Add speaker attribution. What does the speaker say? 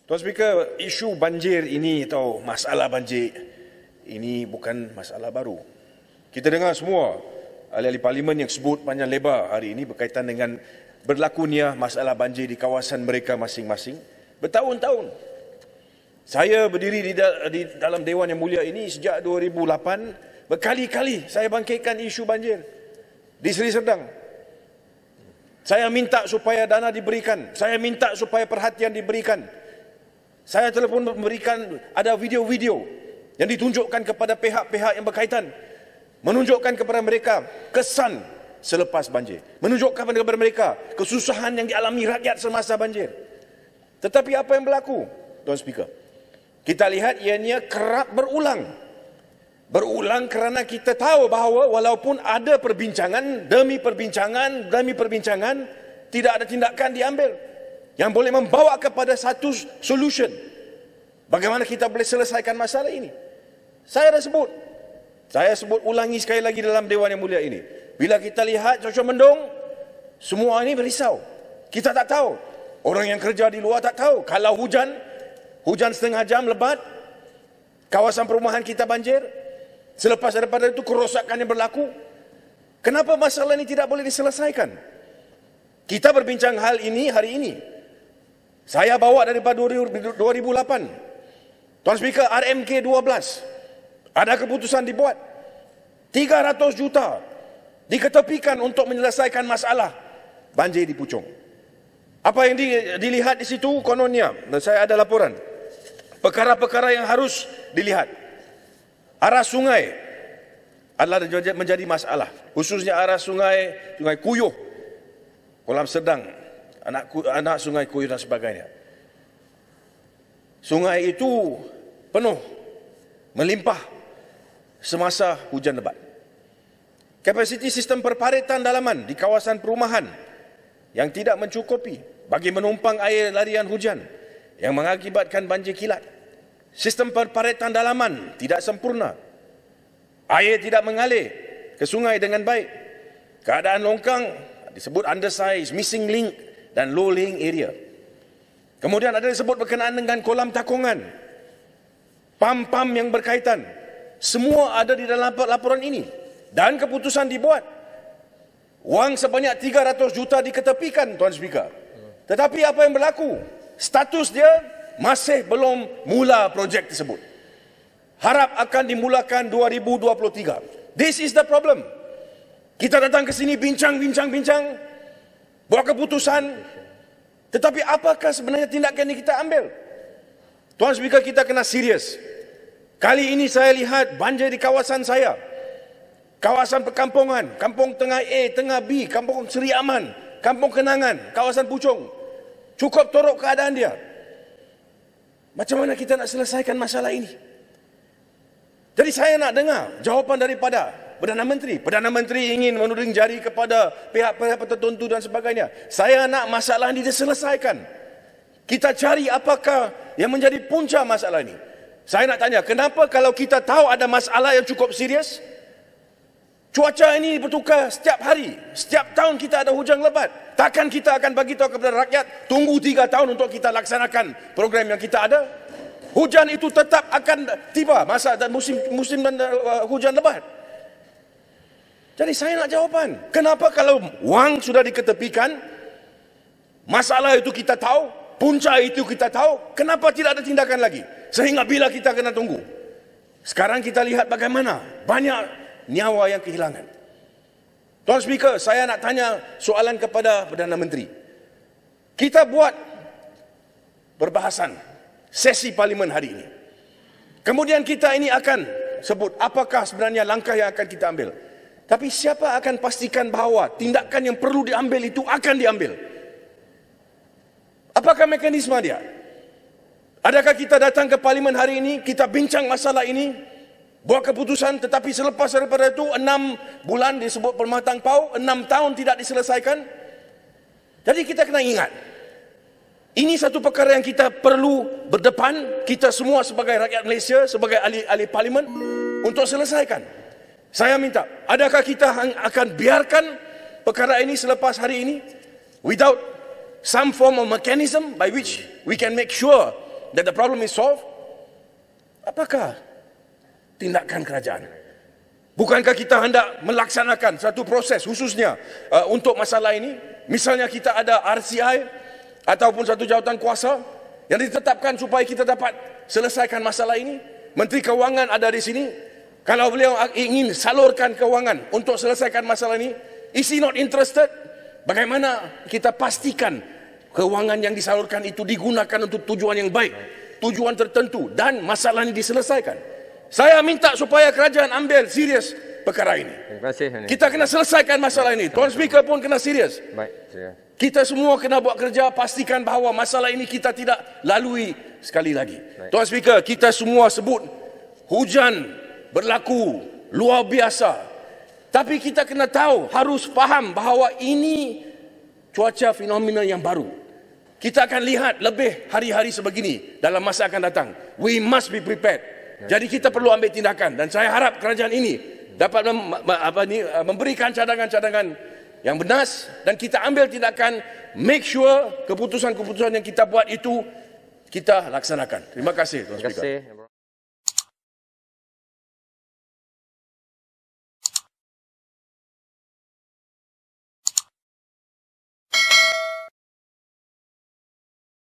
Speaker 1: Tuan Speaker, isu banjir ini atau masalah banjir ini bukan masalah baru. Kita dengar semua ahli-ahli parlimen yang sebut panjang lebar hari ini berkaitan dengan berlakunya masalah banjir di kawasan mereka masing-masing bertahun-tahun. Saya berdiri di dalam Dewan Yang Mulia ini sejak 2008, berkali-kali saya bangkitkan isu banjir di Seri Sedang. Saya minta supaya dana diberikan, saya minta supaya perhatian diberikan. Saya telah pun memberikan, ada video-video yang ditunjukkan kepada pihak-pihak yang berkaitan, menunjukkan kepada mereka kesan selepas banjir, menunjukkan kepada mereka kesusahan yang dialami rakyat semasa banjir. Tetapi apa yang berlaku, Tuan Speaker? Kita lihat ianya kerap berulang. Berulang kerana kita tahu bahawa walaupun ada perbincangan, demi perbincangan, tidak ada tindakan diambil yang boleh membawa kepada satu solution. Bagaimana kita boleh selesaikan masalah ini? Saya sebut ulangi sekali lagi dalam Dewan Yang Mulia ini. Bila kita lihat cuaca mendung, semua ini berisau. Kita tak tahu. Orang yang kerja di luar tak tahu. Kalau hujan setengah jam lebat, kawasan perumahan kita banjir. Selepas daripada itu kerosakan yang berlaku. Kenapa masalah ini tidak boleh diselesaikan? Kita berbincang hal ini hari ini. Saya bawa daripada 2008. Tuan Speaker, RMK 12. Ada keputusan dibuat. 300 juta diketepikan untuk menyelesaikan masalah banjir di Puchong. Apa yang dilihat di situ kononnya, dan saya ada laporan. Perkara-perkara yang harus dilihat. Arah sungai adalah menjadi masalah. Khususnya arah Sungai Kuyuh, Kolam Sedang, anak Sungai Kuyuh dan sebagainya. Sungai itu penuh, melimpah semasa hujan lebat. Kapasiti sistem perparetan dalaman di kawasan perumahan yang tidak mencukupi bagi menumpang air larian hujan yang mengakibatkan banjir kilat. Sistem perparetan dalaman tidak sempurna. Air tidak mengalir ke sungai dengan baik. Keadaan longkang disebut undersize, missing link dan low lying area. Kemudian ada disebut berkenaan dengan kolam takungan. Pam-pam yang berkaitan. Semua ada di dalam laporan ini. Dan keputusan dibuat. Wang sebanyak 300 juta diketepikan, Tuan Speaker. Tetapi apa yang berlaku? Status dia masih belum mula projek tersebut. Harap akan dimulakan 2023. This is the problem. Kita datang ke sini bincang, buat keputusan. Tetapi apakah sebenarnya tindakan yang kita ambil? Tuan Speaker, kita kena serius. Kali ini saya lihat banjir di kawasan saya. Kawasan perkampungan, Kampung Tengah A, Tengah B, Kampung Seri Aman, Kampung Kenangan, kawasan Puchong. Cukup teruk keadaan dia. Macam mana kita nak selesaikan masalah ini? Jadi saya nak dengar jawapan daripada Perdana Menteri. Perdana Menteri ingin menuding jari kepada pihak-pihak tertentu dan sebagainya. Saya nak masalah ini diselesaikan. Kita cari apakah yang menjadi punca masalah ini. Saya nak tanya, kenapa kalau kita tahu ada masalah yang cukup serius, cuaca ini bertukar setiap hari, setiap tahun kita ada hujan lebat. Takkan kita akan bagi tahu kepada rakyat, tunggu 3 tahun untuk kita laksanakan program yang kita ada? Hujan itu tetap akan tiba masa dan musim dan hujan lebat. Jadi saya nak jawapan. Kenapa kalau wang sudah diketepikan, masalah itu kita tahu, punca itu kita tahu, kenapa tidak ada tindakan lagi? Sehingga bila kita kena tunggu. Sekarang kita lihat bagaimana banyak nyawa yang kehilangan. Tuan Speaker, saya nak tanya soalan kepada Perdana Menteri. Kita buat perbahasan sesi parlimen hari ini. Kemudian kita ini akan sebut apakah sebenarnya langkah yang akan kita ambil. Tapi siapa akan pastikan bahawa tindakan yang perlu diambil itu akan diambil? Apakah mekanisme dia? Adakah kita datang ke parlimen hari ini, kita bincang masalah ini, buat keputusan, tetapi selepas daripada itu 6 bulan disebut permatang pau, 6 tahun tidak diselesaikan? Jadi kita kena ingat, ini satu perkara yang kita perlu berdepan, kita semua sebagai rakyat Malaysia, sebagai ahli parlimen, untuk selesaikan. Saya minta, adakah kita akan biarkan perkara ini selepas hari ini, without some form of mechanism by which we can make sure that the problem is solved? Apakah tindakan kerajaan? Bukankah kita hendak melaksanakan satu proses khususnya untuk masalah ini? Misalnya kita ada RCI ataupun satu jawatan kuasa yang ditetapkan supaya kita dapat selesaikan masalah ini. Menteri Kewangan ada di sini. Kalau beliau ingin salurkan kewangan untuk selesaikan masalah ini, is he not interested? Bagaimana kita pastikan kewangan yang disalurkan itu digunakan untuk tujuan yang baik, tujuan tertentu, dan masalah ini diselesaikan? Saya minta supaya kerajaan ambil serius perkara ini.
Speaker 2: Terima kasih.
Speaker 1: Kita kena selesaikan masalah ini. Tuan Speaker pun kena serius.
Speaker 2: Baik, saya.
Speaker 1: Kita semua kena buat kerja pastikan bahawa masalah ini kita tidak lalui sekali lagi.
Speaker 2: Baik.
Speaker 1: Tuan Speaker, kita semua sebut hujan berlaku luar biasa. Tapi kita kena tahu, harus faham bahawa ini cuaca fenomena yang baru. Kita akan lihat lebih hari-hari sebegini dalam masa akan datang. We must be prepared. Jadi kita perlu ambil tindakan, dan saya harap kerajaan ini dapat memberikan cadangan-cadangan yang benar, dan kita ambil tindakan, make sure keputusan-keputusan yang kita buat itu kita laksanakan. Terima kasih, Tuan Speaker.